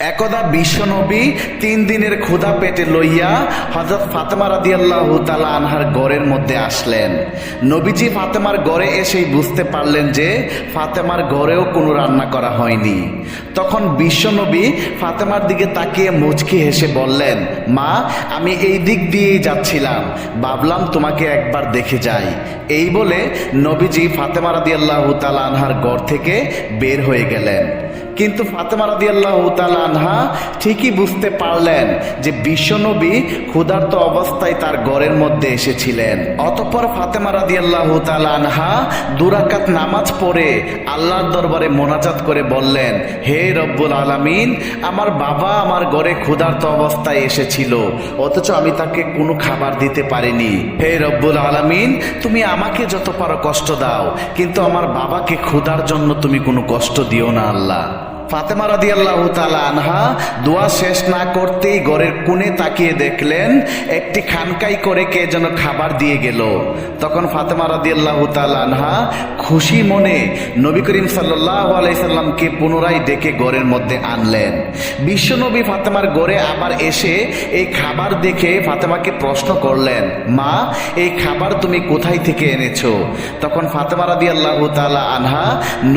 একদা বিশ্বনবী ৩ দিনের ক্ষুধা পেটে লইয়া হযরত ফাতেমা রাদিয়াল্লাহু তাআলা আনহার ঘরের মধ্যে আসলেন। নবীজি ফাতেমার ঘরে এসেই বুঝতে পারলেন যে ফাতেমার ঘরেও কোনো রান্না করা হয়নি। তখন বিশ্বনবী ফাতেমার দিকে তাকিয়ে মুচকি হেসে বললেন, মা, আমি এই দিক দিয়েই যাচ্ছিলাম, ভাবলাম তোমাকে একবার দেখে যাই। এই বলে নবীজি ফাতেমা রাদিয়াল্লাহু তাআলা আনহার ঘর থেকে বের হয়ে গেলেন। কিন্তু ফাতেমা রাদিয়াল্লাহু তাআলা আনহা ঠিকই বুঝতে পারলেন যে বিশ্বনবী ক্ষুধার্ত অবস্থায় তার ঘরের মধ্যে এসেছিলেন। অতঃপর ফাতেমা রাদিয়াল্লাহু তাআলা আনহা 2 রাকাত নামাজ পড়ে আল্লাহর দরবারে মোনাজাত করে বললেন, হে রব্বুল আলামিন, আমার বাবা আমার ঘরে ক্ষুধার্ত অবস্থায় এসেছিল, অথচ আমি তাকে কোনো খাবার দিতে পারিনি। হে রব্বুল আলামিন, তুমি আমাকে যত পারো কষ্ট দাও, কিন্তু আমার বাবাকে ক্ষুধার জন্য তুমি কোনো কষ্ট দিও না আল্লাহ। ফাতেমা রাদিয়াল্লাহু তাআলা আনহা দোয়া শেষ না করতেই ঘরের কোণে তাকিয়ে দেখলেন একটি খানকাই করে কে যেন খাবার দিয়ে গেল। তখন ফাতেমা রাদিয়াল্লাহু তাআলা আনহা খুশি মনে নবী করিম সাল্লাল্লাহু আলাইহি সাল্লামকে পুনরায় ডেকে ঘরের মধ্যে আনলেন। বিশ্বনবী ফাতেমার ঘরে আবার এসে এই খাবার দেখে ফাতেমাকে প্রশ্ন করলেন, মা, এই খাবার তুমি কোথায় থেকে এনেছো? তখন ফাতেমা রাদিয়াল্লাহু তাআলা আনহা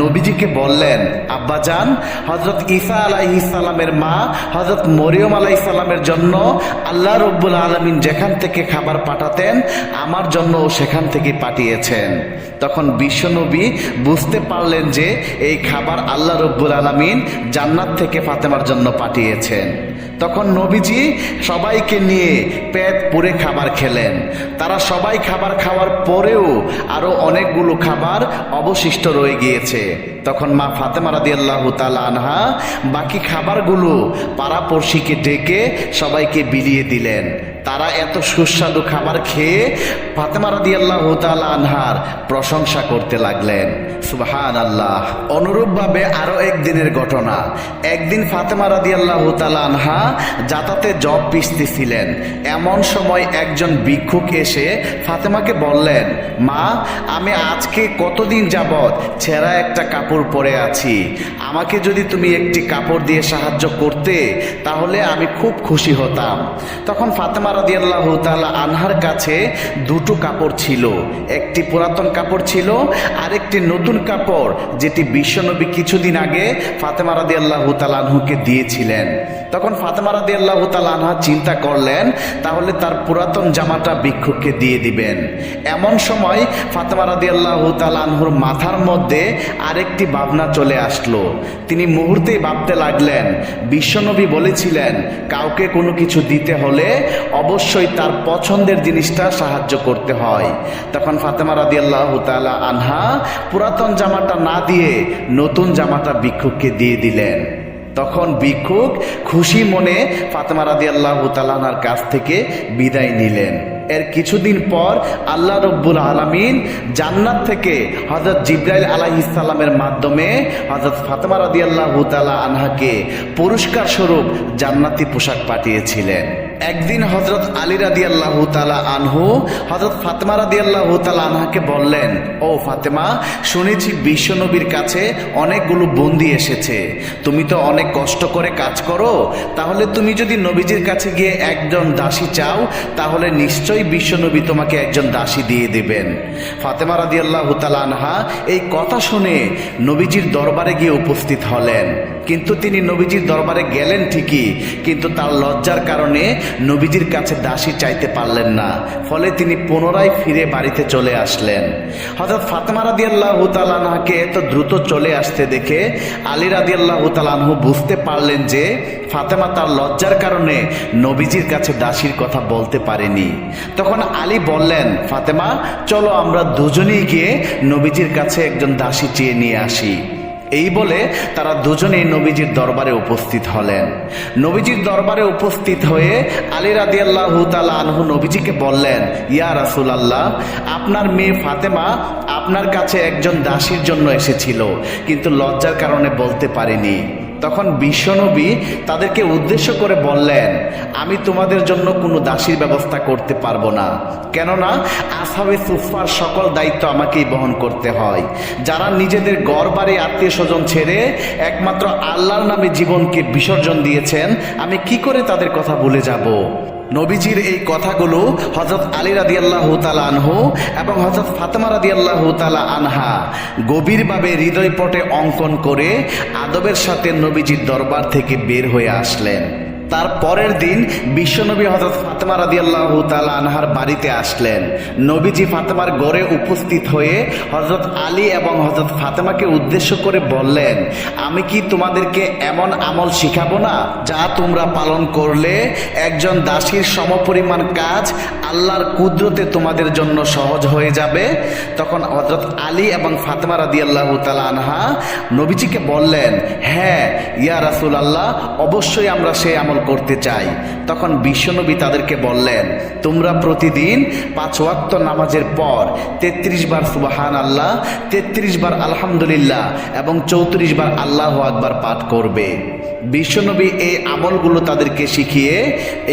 নবীজিকে বললেন, আব্বাজান, হযরত ঈসা আলাইহিস সালামের মা হযরত মরিয়ম আলাইহিস সালামের জন্য আল্লাহ রব্বুল আলামিন যেখান থেকে খাবার পাঠাতেন আমার জন্য সেখান থেকে পাঠিয়েছেন। তখন বিশ্বনবী বুঝতে পারলেন যে এই খাবার আল্লাহ রব্বুল আলামিন জান্নাত থেকে ফাতেমার জন্য পাঠিয়েছেন। তখন নবীজি সবাইকে নিয়ে পেট পুরে খাবার খেলেন। তারা সবাই খাবার খাওয়ার পরেও আরো অনেকগুলো খাবার অবশিষ্ট রয়ে গিয়েছে। তখন মা ফাতেমা রাদিয়াল্লাহু তাআলা আনহা বাকি খাবারগুলো পাড়াপড়শিকে ডেকে সবাইকে বিলিয়ে দিলেন। তারা এত সুস্বাদু খাবার খেয়ে ফাতেমা রাদিয়াল্লাহু তাআলা আনহার প্রশংসা করতে লাগলেন। সুবহানাল্লাহ। অনুরূপভাবে আরো একদিনের ঘটনা। একদিন ফাতেমা রাদিয়াল্লাহু তাআলা আনহা যাতাতে জব পিষতেছিলেন। এমন সময় একজন ভিক্ষুক এসে ফাতেমাকে বললেন, মা, আমি আজকে কতদিন যাবৎ ছেঁড়া একটা কাপড় পরে আছি, আমাকে যদি তুমি একটি কাপড় দিয়ে সাহায্য করতে তাহলে আমি খুব খুশি হতাম। তখন ফাতেমা রাদিয়াল্লাহু তাআলা আনহার কাছে 2টো কাপড় ছিল। একটি পুরাতন কাপড় ছিল, আরেকটি নতুন কাপড় যেটি বিশ্বনবী কিছুদিন আগে ফাতেমা রাদিয়াল্লাহু তাআলা আনহুকে দিয়েছিলেন। তখন ফাতেমা রাদিয়াল্লাহু তাআলা আনহা চিন্তা করলেন তাহলে তার পুরাতন জামাটা ভিক্ষুককে দিয়ে দিবেন। এমন সময় ফাতেমা রাদিয়াল্লাহু তাআলা আনহুর মাথার মধ্যে আরেকটি ভাবনা চলে আসলো। তিনি মুহূর্তেই ভাবতে লাগলেন, বিশ্বনবী বলেছিলেন কাউকে কোনো কিছু দিতে হলে অবশ্যই তার পছন্দের জিনিসটা সাহায্য করতে হয়। তখন ফাতেমা রাদিয়াল্লাহু তাআলা আনহা পুরাতন জামাটা না দিয়ে নতুন জামাটা ভিক্ষুককে দিয়ে দিলেন। তখন ভিক্ষুক খুশি মনে ফাতেমা রাদিয়াল্লাহু তাআলা আনহার কাছ থেকে বিদায় নিলেন। এর কিছুদিন পর আল্লাহ রব্বুল আলামিন জান্নাত থেকে হযরত জিবরাইল আলাইহিস সালামের মাধ্যমে হযরত ফাতেমা রাদিয়াল্লাহু তাআলা আনহাকে পুরস্কার স্বরূপ জান্নাতি পোশাক পাঠিয়েছিলেন। একদিন হযরত আলী রাদিয়াল্লাহু তাআলা আনহু হযরত ফাতেমা রাদিয়াল্লাহু তাআলা আনহাকে বললেন, ও ফাতেমা, শুনেছি বিশ্বনবীর কাছে অনেকগুলো বন্দী এসেছে, তুমি তো অনেক কষ্ট করে কাজ করো, তাহলে তুমি যদি নবীজির কাছে গিয়ে একজন দাসী চাও তাহলে নিশ্চয়ই বিশ্বনবী তোমাকে একজন দাসী দিয়ে দেবেন। ফাতেমা রাদিয়াল্লাহু তাআলা আনহা এই কথা শুনে নবীজির দরবারে গিয়ে উপস্থিত হলেন। কিন্তু তিনি নবীজির দরবারে গেলেন ঠিকই, কিন্তু তার লজ্জার কারণে নবীজির কাছে দাসী চাইতে পারলেন না। ফলে তিনি পুনরায় ফিরে বাড়িতে চলে আসলেন। হযরত ফাতেমা রাদিয়াল্লাহু তাআলা আনহাকে এত দ্রুত চলে আসতে দেখে আলী রাদিয়াল্লাহু তাআলা আনহু বুঝতে পারলেন যে ফাতেমা তার লজ্জার কারণে নবীজির কাছে দাসীর কথা বলতে পারেনি। তখন আলী বললেন, ফাতেমা, চলো আমরা দুজনেই গিয়ে নবীজির কাছে একজন দাসী চেয়ে নিয়ে আসি। এই বলে তারা দুজনেই নবীজির দরবারে উপস্থিত হলেন। নবীজির দরবারে উপস্থিত হয়ে আলী রাদিয়াল্লাহু তাআলা আনহু নবীজিকে বললেন, ইয়া রাসূলুল্লাহ, আপনার মেয়ে ফাতেমা আপনার কাছে একজন দাসীর জন্য এসেছিল, কিন্তু লজ্জার কারণে বলতে পারেনি। তখন বিশ্বনবী তাদেরকে উদ্দেশ্য করে বললেন, আমি তোমাদের জন্য কোনো দাসীর ব্যবস্থা করতে পারবো না, কেননা আসহাবে সুফফার সকল দায়িত্ব আমাকেই বহন করতে হয়। যারা নিজেদের ঘর বাড়ি আত্মীয় স্বজন ছেড়ে একমাত্র আল্লাহর নামে জীবনকে বিসর্জন দিয়েছেন, আমি কি করে তাদের কথা ভুলে যাব। নবীজির এই কথাগুলো হযরত আলী রাদিয়াল্লাহু তাআলা আনহু এবং হযরত ফাতেমা রাদিয়াল্লাহু তাআলা আনহা গভীরভাবে হৃদয়পটে অঙ্কন করে আদবের সাথে নবীজির দরবার থেকে বের হয়ে আসলেন। তার পরের দিন বিশ্বনবী হযরত ফাতেমা রাদিয়াল্লাহু তাআলা আনহার বাড়িতে আসলেন। নবীজি ফাতেমার ঘরে উপস্থিত হয়ে হযরত আলী এবং হযরত ফাতেমাকে উদ্দেশ্য করে বললেন, আমি কি তোমাদেরকে এমন আমল শিখাবো না যা তোমরা পালন করলে একজন দাসীর সমপরিমাণ কাজ আল্লাহর কুদরতে তোমাদের জন্য সহজ হয়ে যাবে। তখন হযরত আলী এবং ফাতেমা রাদিয়াল্লাহু তাআলা আনহা নবীজিকে বললেন, হ্যাঁ ইয়া রাসূলুল্লাহ, অবশ্যই আমরা সেই আমল করতে চাই। তখন বিশ্বনবী তাদেরকে বললেন, তোমরা প্রতিদিন 5 ওয়াক্ত নামাজের পর 33 বার সুবহানাল্লাহ, 33 বার আলহামদুলিল্লাহ এবং 34 বার আল্লাহু আকবার পাঠ করবে। বিশ্বনবী এই আমলগুলো তাদেরকে শিখিয়ে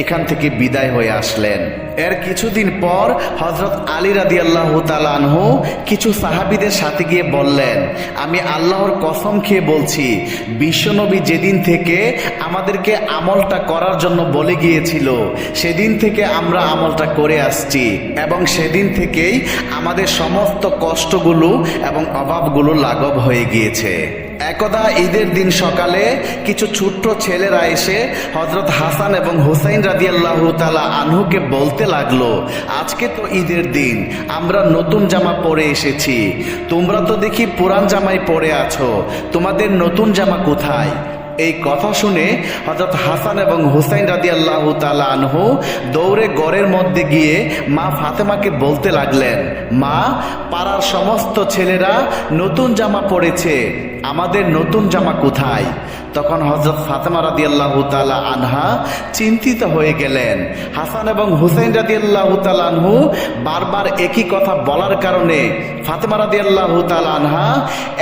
এখান থেকে বিদায় হয়ে আসলেন। এর কিছুদিন পর হযরত আলী রাদিয়াল্লাহু তাআলা আনহু কিছু সাহাবীদের সাথে গিয়ে বললেন, আমি আল্লাহর কসম খেয়ে বলছি, বিশ্বনবী যেদিন থেকে আমাদেরকে আমলটা করার জন্য বলে গিয়েছিল সেদিন থেকে আমরা আমলটা করে আসছি এবং সেদিন থেকেই আমাদের সমস্ত কষ্টগুলো এবং অভাবগুলো লাঘব হয়ে গিয়েছে। একদা ঈদের দিন সকালে কিছু ছোট্ট ছেলেরা এসে হযরত হাসান এবং হুসাইন রাদিয়াল্লাহু তাআলা আনহুকে বলতে লাগলো, আজকে তো ঈদের দিন, আমরা নতুন জামা পরে এসেছি, তোমরা তো দেখি পুরান জামাই পরে আছো, তোমাদের নতুন জামা কোথায়? এই কথা শুনে হযরত হাসান এবং হুসাইন রাদিয়াল্লাহু তাআলা আনহু দৌড়ে ঘরের মধ্যে গিয়ে মা ফাতেমাকে বলতে লাগলেন, মা, পাড়ার সমস্ত ছেলেরা নতুন জামা পরেছে, আমাদের নতুন জামা কোথায়? তখন হযরত ফাতেমা রাদিয়াল্লাহু তাআলা আনহা চিন্তিত হয়ে গেলেন। হাসান এবং হুসাইন রাদিয়াল্লাহু তাআলা আনহু বারবার একই কথা বলার কারণে ফাতেমা রাদিয়াল্লাহু তাআলা আনহা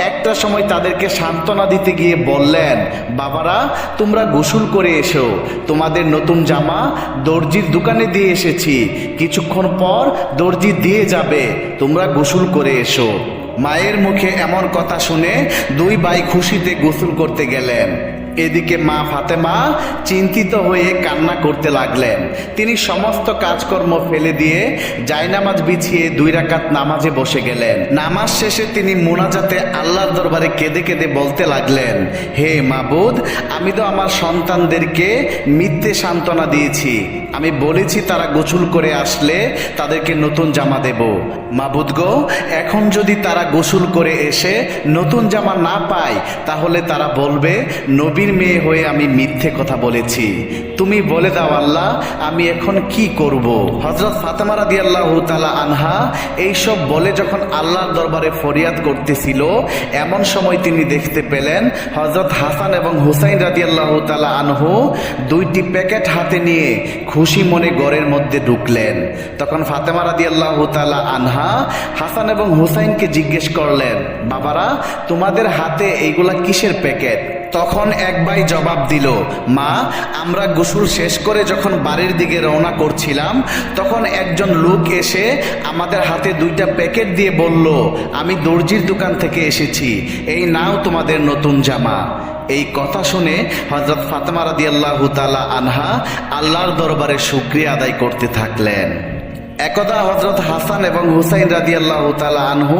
একটা সময় তাদেরকে সান্ত্বনা দিতে গিয়ে বললেন, বাবারা, তোমরা গোসল করে এসো, তোমাদের নতুন জামা দর্জির দোকানে দিয়ে এসেছি, কিছুক্ষণ পর দর্জি দিয়ে যাবে, তোমরা গোসল করে এসো। মায়ের মুখে এমন কথা শুনে দুই ভাই খুশিতে গোসল করতে গেলেন। এদিকে মা ফাতেমা চিন্তিত হয়ে কান্না করতে লাগলেন। তিনি সমস্ত কাজকর্ম ফেলে দিয়ে জায়নামাজ বিছিয়ে 2 রাকাত নামাজে বসে গেলেন। নামাজ শেষে তিনি মুনাজাতে আল্লাহর দরবারে কেঁদে কেঁদে বলতে লাগলেন, হে মাবুদ, আমি তো আমার সন্তানদেরকে মিথ্যে সান্ত্বনা দিয়েছি, আমি বলেছি তারা গোসল করে আসলে তাদেরকে নতুন জামা দেব। মাবুদ গো, এখন যদি তারা গোসল করে এসে নতুন জামা না পায় তাহলে তারা বলবে নবীর মেয়ে হয়ে আমি মিথ্যে কথা বলেছি। তুমি বলে দাও আল্লাহ, আমি এখন কি করব? হযরত ফাতেমা রাদিয়াল্লাহু তাআলা আনহা এইসব বলে যখন আল্লাহর দরবারে ফরিয়াদ করতেছিল, এমন সময় তিনি দেখতে পেলেন হযরত হাসান এবং হুসাইন রাদিয়াল্লাহু তাআলা আনহু 2টি প্যাকেট হাতে নিয়ে খুশি মনে ঘরের মধ্যে ঢুকলেন। তখন ফাতেমা রাদিয়াল্লাহু তাআলা আনহা হাসান এবং হুসাইনকে জিজ্ঞেস করলেন, বাবারা, তোমাদের হাতে এইগুলা কিসের প্যাকেট? তখন এক ভাই জবাব দিল, মা, আমরা গোসল শেষ করে যখন বাড়ির দিকে রওনা করছিলাম তখন একজন লোক এসে আমাদের হাতে 2টা প্যাকেট দিয়ে বলল, আমি দর্জির দোকান থেকে এসেছি, এই নাও তোমাদের নতুন জামা। এই কথা শুনে হযরত ফাতেমা রাদিয়াল্লাহু তাআলা আনহা আল্লাহর দরবারে শুকরিয়া আদায় করতে থাকলেন। একদা হযরত হাসান এবং হুসাইন রাদিয়াল্লাহু তাআলা আনহু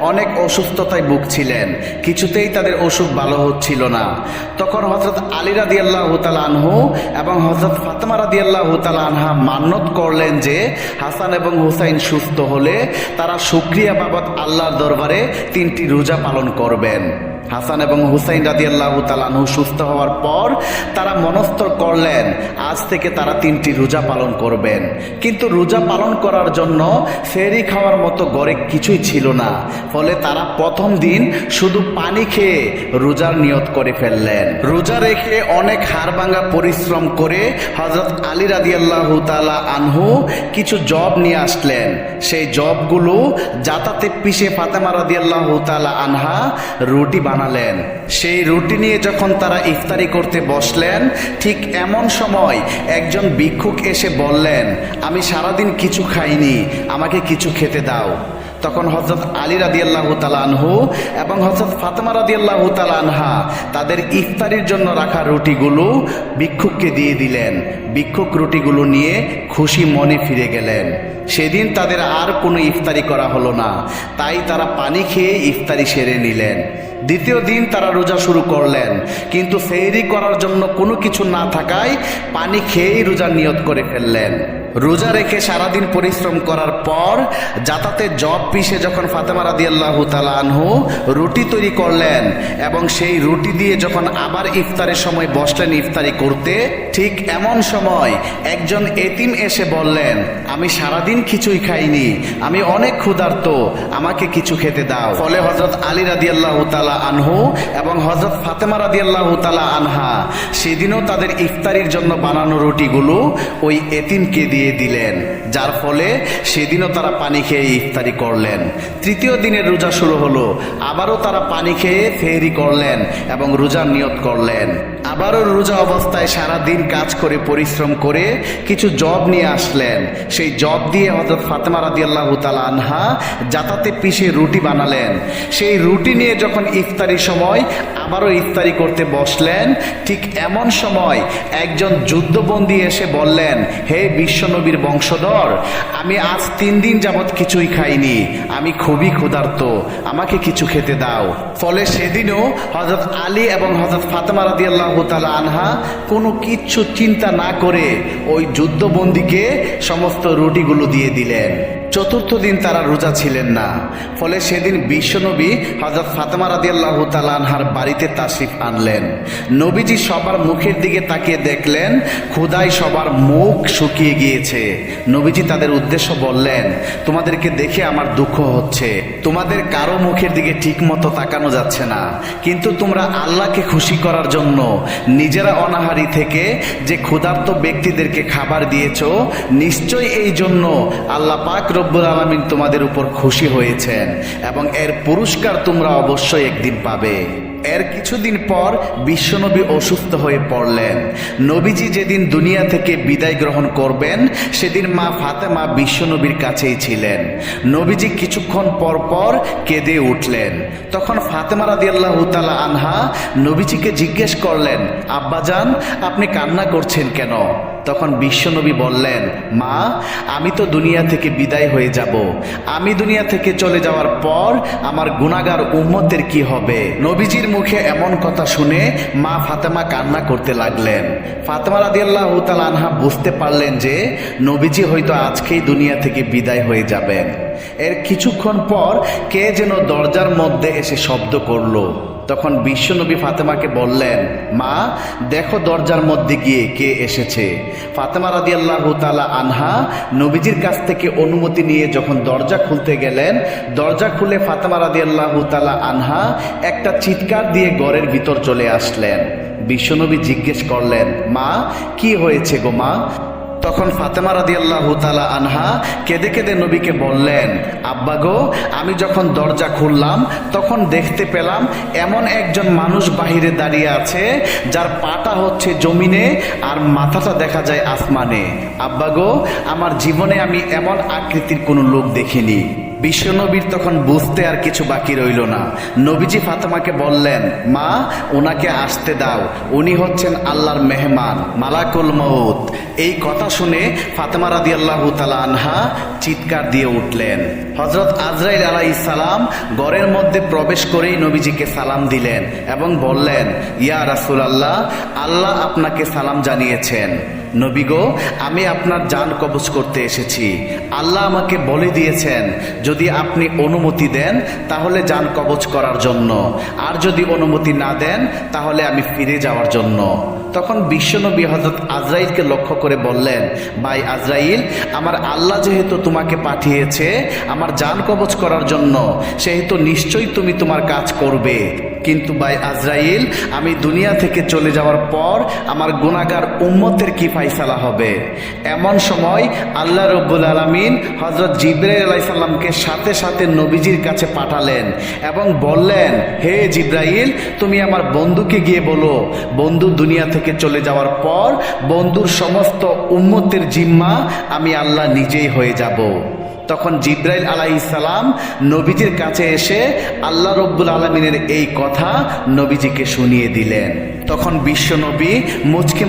অনেক অসুস্থতায় ভুগছিলেন, কিছুতেই তাদের অসুখ ভালো হচ্ছিল না। তখন হযরত আলী রাদিয়াল্লাহু তাআলা আনহু এবং হযরত ফাতেমা রাদিয়াল্লাহু তাআলা আনহা মান্নত করলেন যে হাসান এবং হুসাইন সুস্থ হলে তারা শুকরিয়া বাবদ আল্লাহর দরবারে 3টি রোজা পালন করবেন। হাসান এবং হুসাইন রাদিয়াল্লাহু তাআলা আনহু সুস্থ হওয়ার পর তারা মনস্থ করলেন আজ থেকে তারা 3টি রোজা পালন করবেন। কিন্তু রোজা পালন করার জন্য সেহরি খাওয়ার মতো ঘরে কিছুই ছিল না, ফলে তারা প্রথম দিন শুধু পানি খেয়ে রোজার নিয়ত করে ফেললেন। রোজা রেখে অনেক হাড়ভাঙা পরিশ্রম করে হযরত আলী রাদিয়াল্লাহু তাআলা আনহু কিছু জব নিয়ে আসলেন। সেই জবগুলো জাতাতে পিষে ফাতেমা রাদিয়াল্লাহু তাআলা আনহা রুটি বানালেন। সেই রুটি নিয়ে যখন তারা ইফতারি করতে বসলেন, ঠিক এমন সময় একজন ভিক্ষুক এসে বললেন, আমি সারাদিন কিছু খাইনি, আমাকে কিছু খেতে দাও। তখন হযরত আলী রাদিয়াল্লাহু তাআলা আনহু এবং হযরত ফাতেমা রাদিয়াল্লাহু তাআলা আনহা তাদের ইফতারির জন্য রাখা রুটিগুলো ভিক্ষুককে দিয়ে দিলেন। ভিক্ষুক রুটিগুলো নিয়ে খুশি মনে ফিরে গেলেন। সেদিন তাদের আর কোনো ইফতারি করা হলো না, তাই তারা পানি খেয়ে ইফতারি সেরে নিলেন। দ্বিতীয় দিন তারা রোজা শুরু করলেন, কিন্তু সেহরি করার জন্য কোনো কিছু না থাকায় পানি খেয়েই রোজার নিয়ত করে ফেললেন। রোজা রেখে সারাদিন পরিশ্রম করার পর জাতাতে জব পিষে যখন ফাতেমা রাদিয়াল্লাহু তাআলা আনহু রুটি তৈরি করলেন এবং সেই রুটি দিয়ে যখন আবার ইফতারের সময় বসলেন ইফতারি করতে, ঠিক এমন সময় একজন এতিম এসে বললেন, আমি সারাদিন কিছুই খাইনি, আমি অনেক ক্ষুধার্ত, আমাকে কিছু খেতে দাও। ফলে হযরত আলী রাদিয়াল্লাহু তাআলা আনহু এবং হযরত ফাতেমা রাদিয়াল্লাহু তাআলা আনহা সেদিনও তাদের ইফতারির জন্য বানানো রুটিগুলো ওই এতিমকে দিয়ে দিলেন, যার ফলে সেদিনও তারা পানি খেয়ে ইফতারি করলেন। তৃতীয় দিনের রোজা শুরু হলো, আবারও তারা পানি খেয়ে সেহরি করলেন এবং রোজার নিয়ত করলেন। আবারও রোজা অবস্থায় সারা দিন কাজ করে পরিশ্রম করে কিছু জব নিয়ে আসলেন। সেই জব দিয়ে হযরত ফাতেমা রাদিয়াল্লাহু তাআলা আনহা জাতাতে পিষে রুটি বানালেন। সেই রুটি নিয়ে যখন ইফতারির সময় আবারও ইফতারি করতে বসলেন, ঠিক এমন সময় একজন যুদ্ধবন্দী এসে বললেন, হে বিশ্বনবীর বংশধর, আমি আজ 3 দিন যাবৎ কিছুই খাইনি, আমি খুবই ক্ষুধার্ত, আমাকে কিছু খেতে দাও। ফলে সেদিনও হযরত আলী এবং হযরত ফাতেমা রাদিয়াল্লাহু তাআলা আনহা কোনো কিচ্ছু চিন্তা না করে ওই যুদ্ধবন্দীকে সমস্ত রুটিগুলো দিয়ে দিলেন। চতুর্থ দিন তারা রোজা ছিলেন না। ফলে সেদিন বিশ্বনবী হযরত ফাতেমা রাদিয়াল্লাহু তাআলা আনহার বাড়িতে তাশরিফ আনলেন। নবীজি সবার মুখের দিকে তাকিয়ে দেখলেন ক্ষুধায় সবার মুখ শুকিয়ে গিয়েছে। নবীজি তাদের উদ্দেশ্য বললেন, তোমাদেরকে দেখে আমার দুঃখ হচ্ছে, তোমাদের কারো মুখের দিকে ঠিক মতো তাকানো যাচ্ছে না, কিন্তু তোমরা আল্লাহকে খুশি করার জন্য নিজেরা অনাহারি থেকে যে ক্ষুধার্ত ব্যক্তিদেরকে খাবার দিয়েছো, নিশ্চয়ই এই জন্য আল্লাহ পাক রব্বুল আলামিন তোমাদের উপর খুশি হয়েছেন এবং এর পুরস্কার তোমরা অবশ্যই একদিন পাবে। এর কিছুদিন পর বিশ্বনবী অসুস্থ হয়ে পড়লেন। নবীজি যেদিন দুনিয়া থেকে বিদায় গ্রহণ করবেন, সেদিন মা ফাতেমা বিশ্বনবীর কাছেই ছিলেন। নবীজি কিছুক্ষণ পর পর কেঁদে উঠলেন। তখন ফাতেমা রাদিয়াল্লাহু তাআলা আনহা নবীজিকে জিজ্ঞেস করলেন, আব্বাজান, আপনি কান্না করছেন কেন? তখন বিশ্বনবী বললেন, মা, আমি তো দুনিয়া থেকে বিদায় হয়ে যাব, আমি দুনিয়া থেকে চলে যাওয়ার পর আমার গুনাহগার উম্মতের কি হবে? নবীজির মুখে এমন কথা শুনে মা ফাতেমা কান্না করতে লাগলেন। ফাতেমা রাদিয়াল্লাহু তাআলা আনহা বুঝতে পারলেন যে নবীজি হয়তো আজকেই দুনিয়া থেকে বিদায় হয়ে যাবেন। এর কিছুক্ষণ পর কে যেন দরজার মধ্যে এসে শব্দ করলো। তখন বিশ্বনবী ফাতেমাকে বললেন, মা, দেখো দরজার মধ্যে গিয়ে কে এসেছে। ফাতেমা রাদিয়াল্লাহু তাআলা আনহা নবীজির কাছ থেকে অনুমতি নিয়ে যখন দরজা খুলতে গেলেন, দরজা খুলে ফাতেমা রাদিয়াল্লাহু তাআলা আনহা একটা চিৎকার দিয়ে ঘরের ভিতর চলে আসলেন। বিশ্বনবী জিজ্ঞেস করলেন, মা, কি হয়েছে গো মা? তখন ফাতেমা রাদিয়াল্লাহু তাআলা আনহা কেঁদে কেঁদে নবীকে বললেন, আব্বা গো, আমি যখন দরজা খুললাম তখন দেখতে পেলাম এমন একজন মানুষ বাহিরে দাঁড়িয়ে আছে, যার পাটা হচ্ছে জমিনে আর মাথাটা দেখা যায় আসমানে। আব্বা গো, আমার জীবনে আমি এমন আকৃতির কোনো লোক দেখিনি। বিশ্বনবীর তখন বুঝতে আর কিছু বাকি রইল না। নবীজি ফাতেমাকে বললেন, মা, ওনাকে আসতে দাও, উনি হচ্ছেন আল্লাহর মেহমান, মালাকুল মউত। এই কথা শুনে ফাতেমা রাদিয়াল্লাহু তাআলা আনহা চিৎকার দিয়ে উঠলেন। হযরত আজরাইল আলাইহিস সালাম ঘরের মধ্যে প্রবেশ করেই নবীজিকে সালাম দিলেন এবং বললেন, ইয়া রাসূলুল্লাহ, আল্লাহ আপনাকে সালাম জানিয়েছেন। নবী গো, আমি আপনার জান কবজ করতে এসেছি। আল্লাহ আমাকে বলে দিয়েছেন যদি আপনি অনুমতি দেন তাহলে জান কবজ করার জন্য, আর যদি অনুমতি না দেন তাহলে আমি ফিরে যাওয়ার জন্য। তখন বিশ্বনবী হযরত আজরাইলকে লক্ষ্য করে বললেন, ভাই আজরাইল, আমার আল্লাহ যেহেতু তোমাকে পাঠিয়েছে আমার জান কবজ করার জন্য, সেহেতু নিশ্চয়ই তুমি তোমার কাজ করবে। কিন্তু ভাই আজরাইল, আমি দুনিয়া থেকে চলে যাওয়ার পর আমার গুনাহগার উম্মতের কি ফায়সালা হবে? এমন সময় আল্লাহ রব্বুল আলামিন হযরত জিবরাইল আলাইহিস সালামকে সাথে সাথে নবীজির কাছে পাঠালেন এবং বললেন, হে জিবরাইল, তুমি আমার বন্ধুকে গিয়ে বলো, বন্ধু দুনিয়া থেকে চলে যাওয়ার পর বন্ধুর সমস্ত উম্মতের জিম্মা আমি আল্লাহ নিজেই হয়ে যাব। তখন জিবরাইল আলাইহিস সালাম নবীজির কাছে এসে আল্লাহ রব্বুল আলামিনের এই কথা নবীজিকে শুনিয়ে দিলেন। তখন বিশ্ব নবী মুচকে